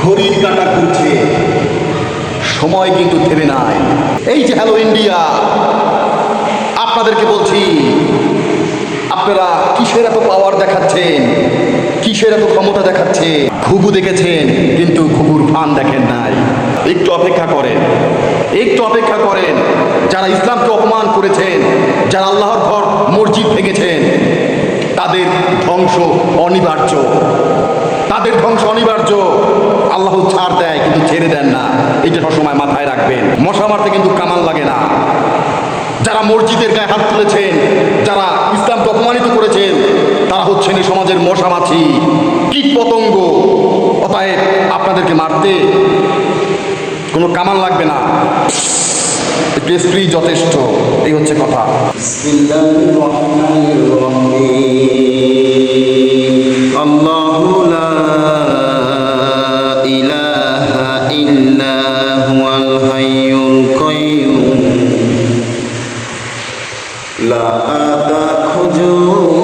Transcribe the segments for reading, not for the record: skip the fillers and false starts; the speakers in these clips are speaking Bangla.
ঘড়ির কাঁটা ঘুরছে, সময় কিন্তু থেমে নাই। এই যে হ্যালো ইন্ডিয়া, আপনাদেরকে বলছি, আপনারা কিসের এত পাওয়ার দেখাচ্ছেন, কিসের এত ক্ষমতা দেখাচ্ছে? ঘুঘু দেখেছেন কিন্তু ঘুঘুর ফান দেখেন নাই। একটু অপেক্ষা করেন, একটু অপেক্ষা করেন। যারা ইসলামকে অপমান করেছেন, যারা আল্লাহর ঘর মসজিদ ভেঙেছেন, তাদের ধ্বংস অনিবার্য, তাদের ধ্বংস অনিবার্য। আল্লাহ ছাড় দেয় কিন্তু ছেড়ে দেন না, এটা সবসময় মাথায় রাখবেন। মশা মারতে কিন্তু কামান লাগে না। যারা মসজিদের গায়ে হাত তুলেছেন, যারা ইসলামকে অপমানিত করেছেন, তারা হচ্ছেন এই সমাজের মশা মাছি, কীট পতঙ্গ। অতএব আপনাদেরকে মারতে কোনো কামান লাগবে না, একটু স্ত্রী যথেষ্ট। এই হচ্ছে কথা। আল্লাহু লা ইলাহা ইল্লা হুয়াল হাইয়ুল কাইয়্যুম লা তাখুযুহু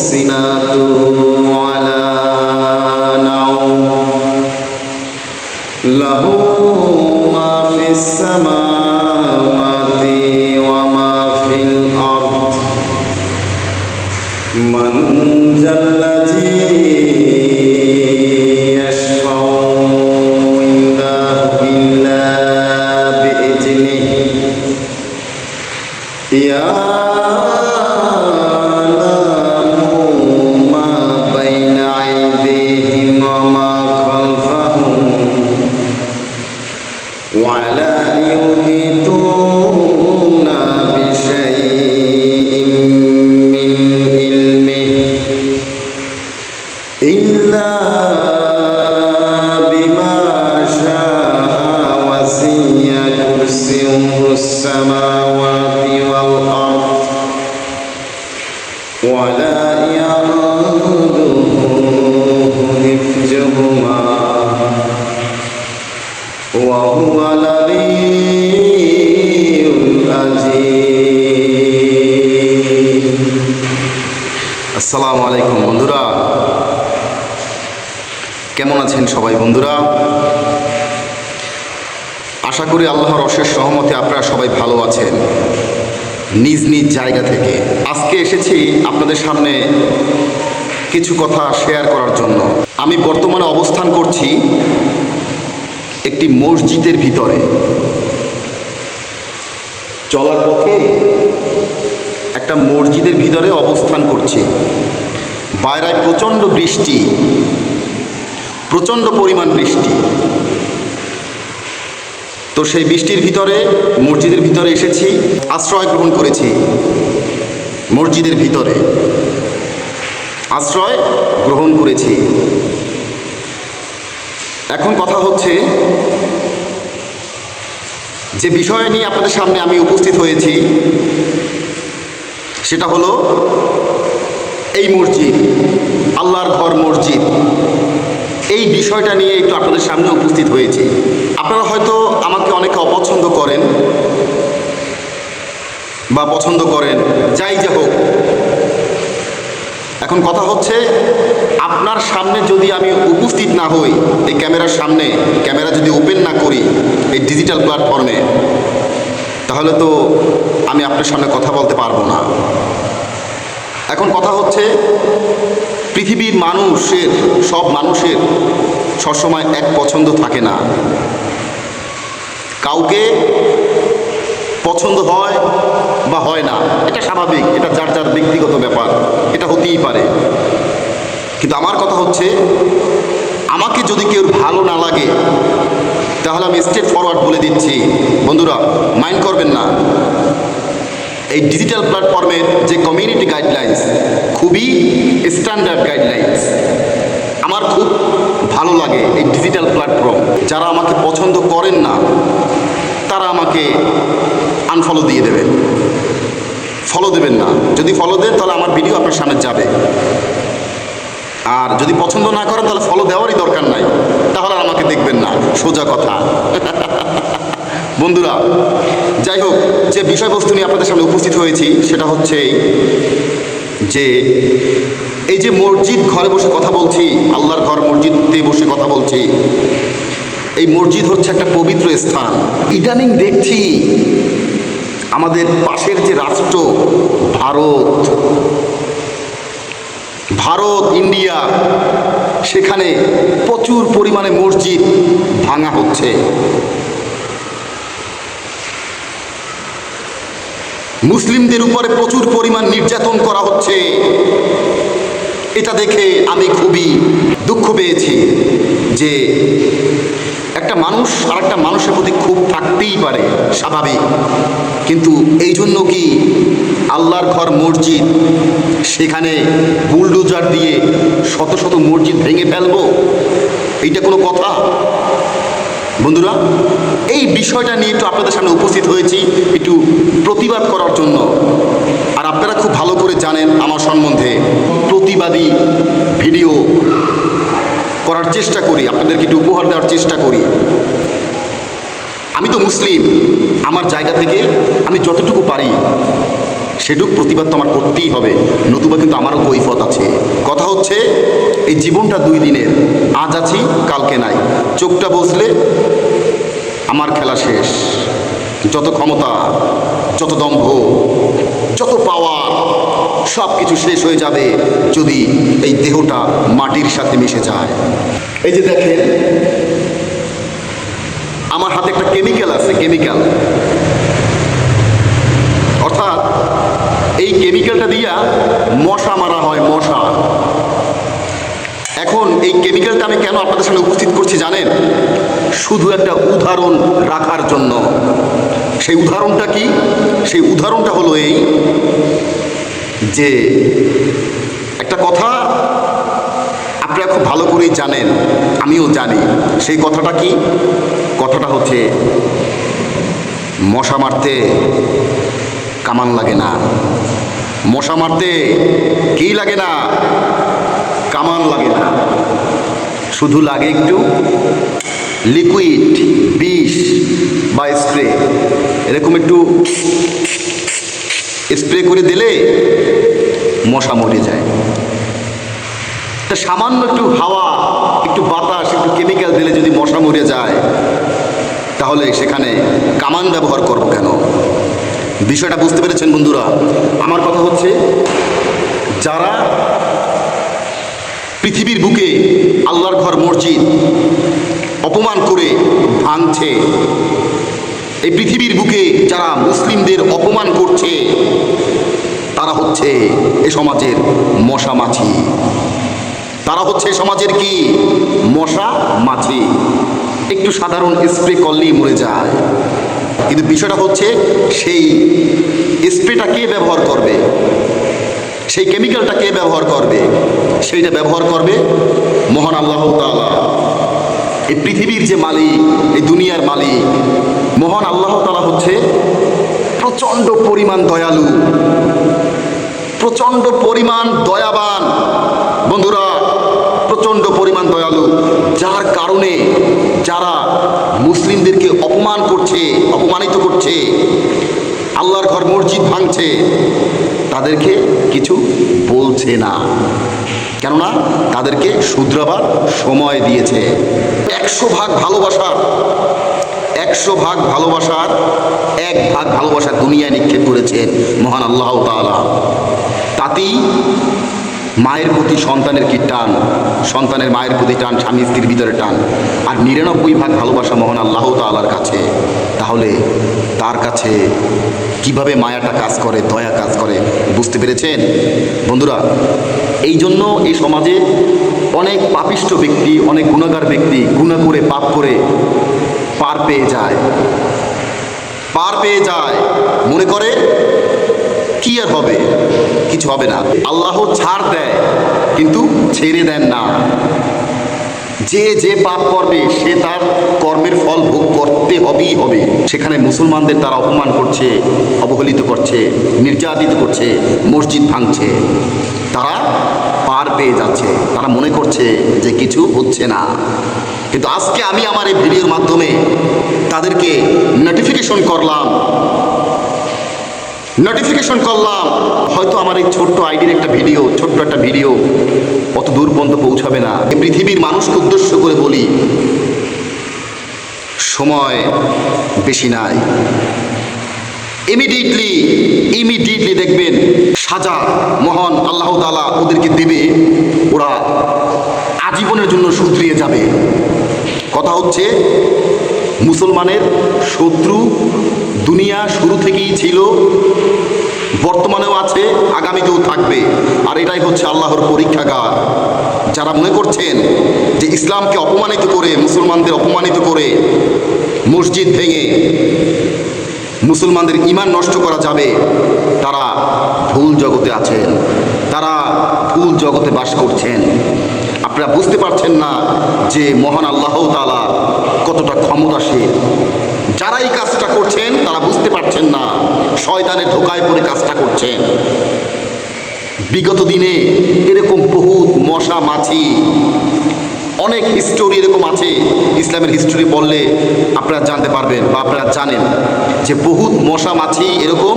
সিনাতুন ওয়ালা নাওম লাহু মা ফিস সামাওয়াতি ওয়া মা ফিল আরদ মান জাল্লাযী ইয়াশফাউ ইনদাহু ইল্লা বিইذনিহি ইয়ালামু মা বাইনা আইদিহিম ওয়া মা খালফাহুম ওয়া লা ইউহিতুনা বিশাইইন মিন ইলমিহি ইল্লা বিমা শাআ ওয়াসি'a কুরসিয়্যুহুস সামাওয়াতি ওয়াল আরদ ওয়া লা ইয়াউদুহু হিফযুহুমা ওয়া হুয়াল আলিয়্যুল আযীম। আসসালামু আলাইকুম বন্ধুরা, কেমন আছেন সবাই বন্ধুরা? আশা করি আল্লাহর অশেষ সহমতে আপনারা সবাই ভালো আছেন নিজ নিজ জায়গা থেকে। আজকে এসেছি আপনাদের সামনে কিছু কথা শেয়ার করার জন্য। আমি বর্তমানে অবস্থান করছি একটি মসজিদের ভিতরে। চলার পথে একটা মসজিদের ভিতরে অবস্থান করছি। বাইরে প্রচণ্ড বৃষ্টি, প্রচণ্ড পরিমাণ বৃষ্টি। তো সেই বৃষ্টির ভিতরে মসজিদের ভিতরে এসেছি, আশ্রয় গ্রহণ করেছি। মসজিদের ভিতরে আশ্রয় গ্রহণ করেছি। এখন কথা হচ্ছে, যে বিষয় নিয়ে আপনাদের সামনে আমি উপস্থিত হয়েছি সেটা হলো এই মসজিদ, আল্লাহর ঘর মসজিদ। এই বিষয়টা নিয়ে একটু আপনাদের সামনে উপস্থিত হয়েছি। আপনারা হয়তো আমাকে অনেকে অপছন্দ করেন বা পছন্দ করেন, যাই যা হোক। এখন কথা হচ্ছে, আপনার সামনে যদি আমি উপস্থিত না হই, এই ক্যামেরার সামনে, ক্যামেরা যদি ওপেন না করি এই ডিজিটাল প্ল্যাটফর্মে, তাহলে তো আমি আপনার সামনে কথা বলতে পারবো না। এখন কথা হচ্ছে, পৃথিবীর মানুষের, সব মানুষের সবসময় এক পছন্দ থাকে না। কাউকে পছন্দ হয় বা হয় না, এটা স্বাভাবিক, এটা যার যার ব্যক্তিগত ব্যাপার, এটা হতেই পারে। কিন্তু আমার কথা হচ্ছে, আমাকে যদি কেউ ভালো না লাগে, তাহলে আমি স্ট্রেট ফরওয়ার্ড বলে দিচ্ছি বন্ধুরা, মাইন্ড করবেন না। এই ডিজিটাল প্ল্যাটফর্মের যে কমিউনিটি গাইডলাইন্স খুবই স্ট্যান্ডার্ড গাইডলাইন্স। আমার খুব ভালো লাগে এই ডিজিটাল প্ল্যাটফর্ম। যারা আমাকে পছন্দ করেন না তারা আমাকে আনফলো দিয়ে দেবেন, ফলো দেবেন না। যদি ফলো দেন তাহলে আমার ভিডিও আপনার সামনে যাবে, আর যদি পছন্দ না করেন তাহলে ফলো দেওয়ারই দরকার নাই, তাহলে আর আমাকে দেখবেন না, সোজা কথা। বন্ধুরা, যাই হোক, যে বিষয়বস্তু নিয়ে আপনাদের সামনে উপস্থিত হয়েছি সেটা হচ্ছে যে এই যে মসজিদ ঘরে বসে কথা বলছি, আল্লাহর ঘর মসজিদে বসে কথা বলছি, এই মসজিদ হচ্ছে একটা পবিত্র স্থান। ইদানিং দেখছি আমাদের পাশের যে রাষ্ট্র ভারত ইন্ডিয়া, সেখানে প্রচুর পরিমাণে মসজিদ ভাঙা হচ্ছে। মুসলিমদের উপরে প্রচুর পরিমাণ নির্যাতন করা হচ্ছে। এটা দেখে আমি খুবই দুঃখ পেয়েছি যে একটা মানুষ আর একটা মানুষের প্রতি ক্ষোভ থাকতেই পারে, স্বাভাবিক, কিন্তু এই জন্য কি আল্লাহর ঘর মসজিদ, সেখানে বুলডোজার দিয়ে শত শত মসজিদ ভেঙে ফেলবো? এইটা কোনো কথা? বন্ধুরা, এই বিষয়টা নিয়ে একটু আপনাদের সামনে উপস্থিত হয়েছি একটু প্রতিবাদ করার জন্য। আর আপনারা খুব ভালো করে জানেন আমার সম্বন্ধে, প্রতিবাদী ভিডিও করার চেষ্টা করি, আপনাদেরকে একটু উপহার দেওয়ার চেষ্টা করি। আমি তো মুসলিম, আমার জায়গা থেকে আমি যতটুকু পারি সেটুকু প্রতিবাদ তো আমার করতেই হবে, নতুবা কিন্তু আমারও কৈফিয়ত আছে। কথা হচ্ছে এই জীবনটা 2 দিনের, আজ আছি কালকে নাই। চোখটা বসলে আমার খেলা শেষ। যত ক্ষমতা, যত দম্ভ, যত পাওয়ার, সব কিছু শেষ হয়ে যাবে যদি এই দেহটা মাটির সাথে মিশে যায়। এই যে দেখেন আমার হাতে একটা কেমিক্যাল আছে, কেমিক্যাল, অর্থাৎ এই কেমিক্যালটা দিয়া মশা মারা হয়, মশা। এখন এই কেমিক্যালটা আমি কেন আপনাদের সামনে উপস্থিত করছি জানেন? শুধু একটা উদাহরণ রাখার জন্য। সেই উদাহরণটা কি? সেই উদাহরণটা হলো এই যে একটা কথা আপনারা খুব ভালো করেই জানেন, আমিও জানি। সেই কথাটা কি? কথাটা হচ্ছে মশা মারতে কামান লাগে না, মশা মারতে কি লাগে না, কামান লাগে না, শুধু লাগে একটু লিকুইড, বিষ বা স্প্রে। এরকম একটু স্প্রে করে দিলে মশা মরে যায়। তা সামান্য একটু হাওয়া, একটু বাতাস, একটু কেমিক্যাল দিলে যদি মশা মরে যায়, তাহলে সেখানে কামান ব্যবহার করব কেন? বিষয়টা বুঝতে পেরেছেন বন্ধুরা? আমার কথা হচ্ছে, যারা পৃথিবীর বুকে আল্লাহর ঘর মসজিদ অপমান করে ভাঙছে, এই পৃথিবীর বুকে যারা মুসলিমদের অপমান করছে, তারা হচ্ছে এ সমাজের মশা মাছি। তারা হচ্ছে সমাজের কি? মশা মাছি। একটু সাধারণ স্প্রে করলেই মরে যায়। কিন্তু বিষয়টা হচ্ছে সেই স্প্রেটা কে ব্যবহার করবে, সেই কেমিক্যালটা কে ব্যবহার করবে? সেইটা ব্যবহার করবে মহান আল্লাহ তাআলা। এই পৃথিবীর যে মালিক, এই দুনিয়ার মালিক, মহান আল্লাহ তাআলা হচ্ছে প্রচণ্ড পরিমাণ দয়ালু, প্রচণ্ড পরিমাণ দয়াবান। বন্ধুরা, প্রচণ্ড পরিমাণ দয়ালু, যার কারণে যারা মুসলিমদেরকে অপমান করছে, অপমানিত করছে, আল্লাহর ঘর মসজিদ ভাঙছে, তাদেরকে কিছু বলছে না, কেননা তাদেরকে শুধরাবার সময় দিয়েছে। 100 ভাগ ভালোবাসার 1 ভাগ ভালোবাসা দুনিয়ায় নিক্ষেপ করেছেন মহান আল্লাহ তাআলা। তাতেই মায়ের প্রতি সন্তানের কি টান, সন্তানের মায়ের প্রতি টান, স্বামী স্ত্রীর ভিতরে টান, আর 99 ভাগ ভালোবাসা মহান আল্লাহ তাআলার কাছে। তাহলে তার কাছে কিভাবে মায়াটা কাজ করে, দয়া কাজ করে, বুঝতে পেরেছেন বন্ধুরা? এই জন্য এই সমাজে অনেক পাপিষ্ঠ ব্যক্তি, অনেক গুনাহগার ব্যক্তি গুনাহ করে, পাপ করে পার পেয়ে যায়, মনে করে কি আর হবে, কিছু হবে না। আল্লাহ ছাড় দেয় কিন্তু ছেড়ে দেন না। যে পাপ করবে সে তার কর্মের ফল ভোগ করতে হবেই হবে। সেখানে মুসলমানদের তারা অপমান করছে, অবহেলিত করছে, নির্যাতিত করছে, মসজিদ ভাঙছে, তারা পার পেয়ে যাচ্ছে, তারা মনে করছে যে কিছু হচ্ছে না। কিন্তু আজকে আমি আমার এই ভিডিওর মাধ্যমে তাদেরকে নোটিফিকেশন করলাম নোটিফিকেশন করলাম, হয়তো আমার এই ছোট্ট আইডির একটা ভিডিও অত দূর পর্যন্ত পৌঁছাবে না। এই পৃথিবীর মানুষকে উদ্দেশ্য করে বলি, সময় বেশি নাই। ইমিডিয়েটলি দেখবেন সাজা মহান আল্লাহ তাআলা ওদেরকে দেবে, ওরা আজীবনের জন্য শুধরিয়ে যাবে। কথা হচ্ছে, মুসলমানের শত্রু দুনিয়া শুরু থেকেই ছিল, বর্তমানেও আছে, আগামীতেও থাকবে। আর এটাই হচ্ছে আল্লাহর পরীক্ষাগার। যারা মনে করছেন যে ইসলামকে অপমানিত করে, মুসলমানদের অপমানিত করে মসজিদ ভেঙে মুসলমানদের ঈমান নষ্ট করা যাবে, তারা ভুল জগতে আছেন, তারা ভুল জগতে বাস করছেন। আপনারা বুঝতে পারছেন না যে মহান আল্লাহ তাআলা কতটা ক্ষমতাশীল। যারা এই কাজটা করছেন তারা বুঝতে পারছেন না, শয়তানের ধোকায় পড়ে কাজটা করছেন। বিগত দিনে এরকম বহুত মশা মাছি, অনেক হিস্টোরি এরকম আছে, ইসলামের হিস্টোরি বললে আপনারা জানতে পারবেন বা আপনারা জানেন যে বহুত মশা মাছি এরকম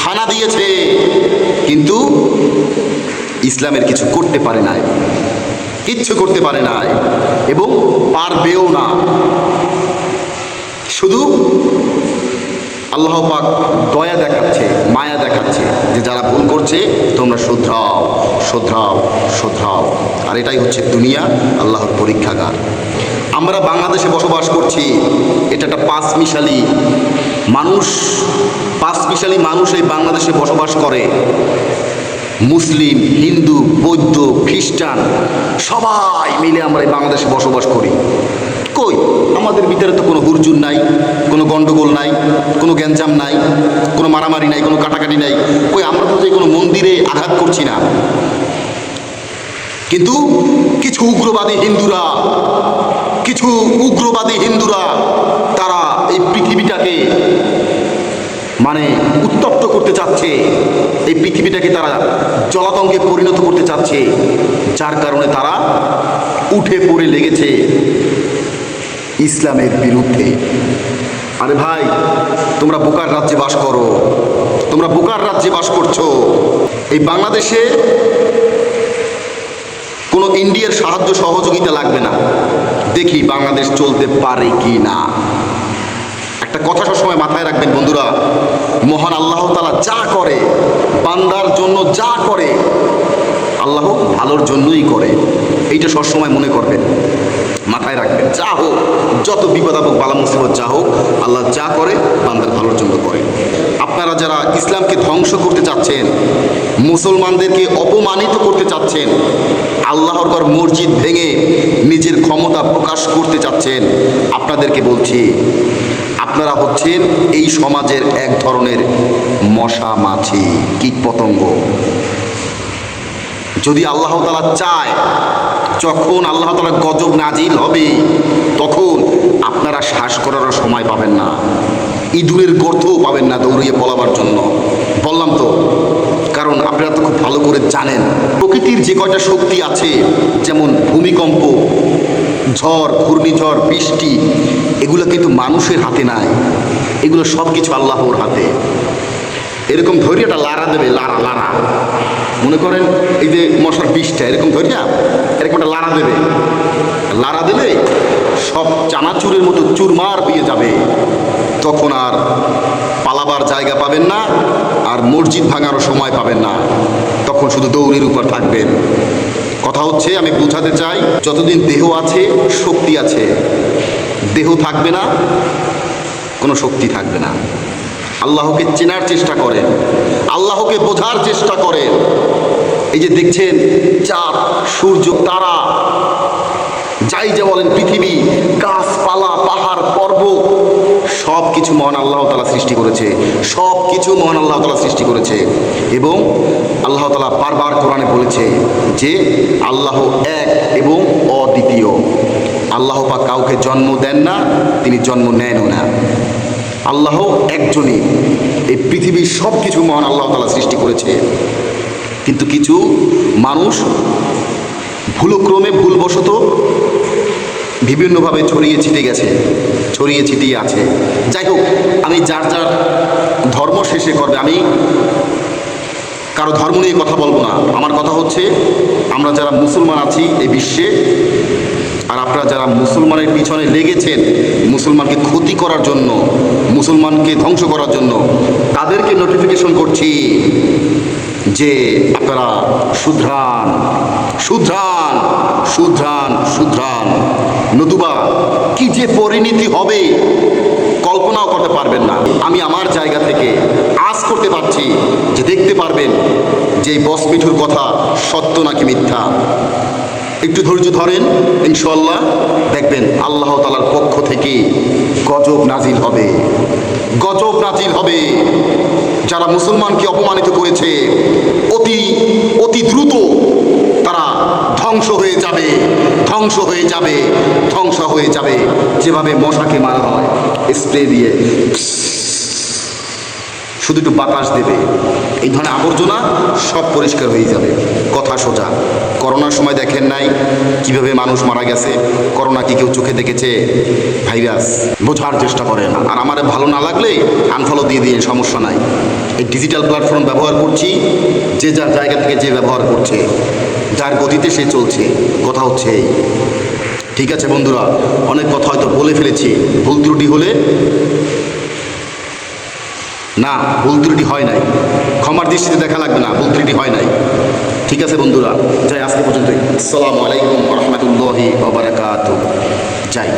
হানা দিয়েছে, কিন্তু ইসলামের কিছু করতে পারে নাই, কিচ্ছু করতে পারে নাই এবং পারবেও না। শুধু আল্লাহ পাক দয়া দেখাচ্ছে, মায়া দেখাচ্ছে যে যারা ভুল করছে তোমরা শুধরাও। আর এটাই হচ্ছে দুনিয়া, আল্লাহর পরীক্ষাগার। আমরা বাংলাদেশে বসবাস করছি, এটা একটা পাঁচমিশালি মানুষ এই বাংলাদেশে বসবাস করে। মুসলিম, হিন্দু, বৌদ্ধ, খ্রিস্টান সবাই মিলে আমরা এই বাংলাদেশে বসবাস করি। কই আমাদের ভিতরে তো কোনো হুরজুন নাই, কোনো গন্ডগোল নাই, কোনো গ্যাঞ্জাম নাই, কোনো মারামারি নাই, কোনো কাটাকাটি নাই। কই আমরা তো যে কোনো মন্দিরে আঘাত করছি না। কিন্তু কিছু উগ্রবাদী হিন্দুরা তারা এই পৃথিবীটাকে মানে উত্তপ্ত করতে চাচ্ছে, এই পৃথিবীটাকে তারা জলাতঙ্কে পরিণত করতে চাচ্ছে, যার কারণে তারা উঠে পড়ে লেগেছে ইসলামের বিরুদ্ধে। আরে ভাই, তোমরা বোকার রাজ্যে বাস করছো। এই বাংলাদেশে কোনো ইন্ডিয়ার সাহায্য সহযোগিতা লাগবে না, দেখি বাংলাদেশ চলতে পারে কি না। একটা কথা সবসময় মাথায় রাখবেন বন্ধুরা, মহান আল্লাহ তাআলা যা করে, বান্দার জন্য যা করে, আল্লাহ ভালোর জন্যই করে। এইটা সবসময় মনে করবেন, মাথায় রাখবেন। যা হোক, যত বিপদ আপদ বালা মুসিবত যা হোক, আল্লাহ যা করে বান্দার ভালোর জন্য করে। আপনারা যারা ইসলামকে ধ্বংস করতে চাচ্ছেন, মুসলমানদেরকে অপমানিত করতে চাচ্ছেন, আল্লাহর ঘর মসজিদ ভেঙে নিজের ক্ষমতা প্রকাশ করতে চাচ্ছেন, আপনাদেরকে বলছি, আপনারা হচ্ছেন এই সমাজের এক ধরনের মশা মাছি, কীট পতঙ্গ। যদি আল্লাহ তাআলা চায়, যখন আল্লাহ তাআলা গজব নাজিল হবে, তখন আপনারা শ্বাস করারও সময় পাবেন না, ইঁদুরের গর্তও পাবেন না দৌড়িয়ে পলাবার জন্য। বললাম তো, কারণ আপনারা তো খুব ভালো করে জানেন প্রকৃতির যে কয়টা শক্তি আছে, যেমন ভূমিকম্প, ঝড়, ঘূর্ণিঝড়, বৃষ্টি, এগুলো কিন্তু মানুষের হাতে নাই, এগুলো সব কিছু আল্লাহর হাতে। এরকম ধৈর্যটা লাড়া দেবে, লাড়া মনে করেন এই যে মশার বিষটা এরকম ধরিয়া এরকম একটা লাড়া দিলে সব চানাচুরের মতো চুরমার হয়ে যাবে। তখন আর পালাবার জায়গা পাবেন না, আর মসজিদ ভাঙারও সময় পাবেন না, তখন শুধু দৌড়ের উপর থাকবেন। কথা হচ্ছে, আমি বোঝাতে চাই, যতদিন দেহ আছে শক্তি আছে, দেহ থাকবে না কোনো শক্তি থাকবে না। আল্লাহকে চেনার চেষ্টা করেন, আল্লাহকে বোঝার চেষ্টা করেন। এই যে দেখছেন চাঁদ, সূর্য, তারা, যাই যা বলেন, পৃথিবী, গাছপালা, পাহাড়, পর্বত, সব কিছু মহান আল্লাহ তাআলা সৃষ্টি করেছে। এবং আল্লাহ তাআলা বারবার কোরআনে বলেছে যে আল্লাহ এক এবং অদ্বিতীয়। আল্লাহ পাক কাউকে জন্ম দেন না, তিনি জন্ম নেনও না। আল্লাহ একজনই। এই পৃথিবীর সব কিছু মহান আল্লাহ তাআলা সৃষ্টি করেছে, কিন্তু কিছু মানুষ ভুলক্রমে, ভুলবশত বিভিন্নভাবে ছড়িয়ে ছিটে গেছে, ছড়িয়ে ছিটিয়ে আছে। যাই হোক, আমি যার যার ধর্ম শেষে করবে, আমি কারো ধর্ম নিয়ে কথা বলবো না। আমার কথা হচ্ছে, আমরা যারা মুসলমান আছি এই বিশ্বে, আর আপনারা যারা মুসলমানের পিছনে লেগেছেন মুসলমানকে ক্ষতি করার জন্য, মুসলমানকে ধ্বংস করার জন্য, তাদেরকে নোটিফিকেশন করছি যে আপনারা শুধরান, শুধরান, শুধরান, শুধরান, নতুবা কি যে পরিণতি হবে কল্পনাও করতে পারবেন না। আমি আমার জায়গা থেকে আজ করতে পারছি যে দেখতে পারবেন যে এই বস মিঠুর কথা সত্য নাকি মিথ্যা। একটু ধৈর্য ধরেন, ইনশাআল্লাহ দেখবেন আল্লাহ তাআলার পক্ষ থেকে গজব নাজিল হবে, গজব নাজিল হবে। যারা মুসলমানকে অপমানিত করেছে অতি অতি দ্রুত তারা ধ্বংস হয়ে যাবে, ধ্বংস হয়ে যাবে, ধ্বংস হয়ে যাবে। যেভাবে মশাকে মারা হয় স্প্রে দিয়ে, শুধু একটু বাতাস দেবে, এই ধরনের আবর্জনা সব পরিষ্কার হয়ে যাবে। কথা সোজা। করোনার সময় দেখেন নাই কিভাবে মানুষ মারা গেছে? করোনা কি কেউ চোখে দেখেছে? ভাইরাস। বোঝার চেষ্টা করেন। আর আমার ভালো না লাগলে আনফলো দিয়ে দিয়ে সমস্যা নাই। এই ডিজিটাল প্ল্যাটফর্ম ব্যবহার করছি, যে যার জায়গা থেকে যে ব্যবহার করছে, যার গতিতে সে চলছে। কথা হচ্ছে এই। ঠিক আছে বন্ধুরা, অনেক কথা হয়তো বলে ফেলেছি। ভুল ত্রুটি হলে, না ভুল ত্রুটি হয় নাই, ক্ষমার দৃষ্টিতে দেখা লাগবে না, ভুল ত্রুটি হয় নাই। ঠিক আছে বন্ধুরা, যাই আজকে পর্যন্তই। আসসালামু আলাইকুম ওয়া রাহমাতুল্লাহি ওয়া বারাকাতুহু। যাই।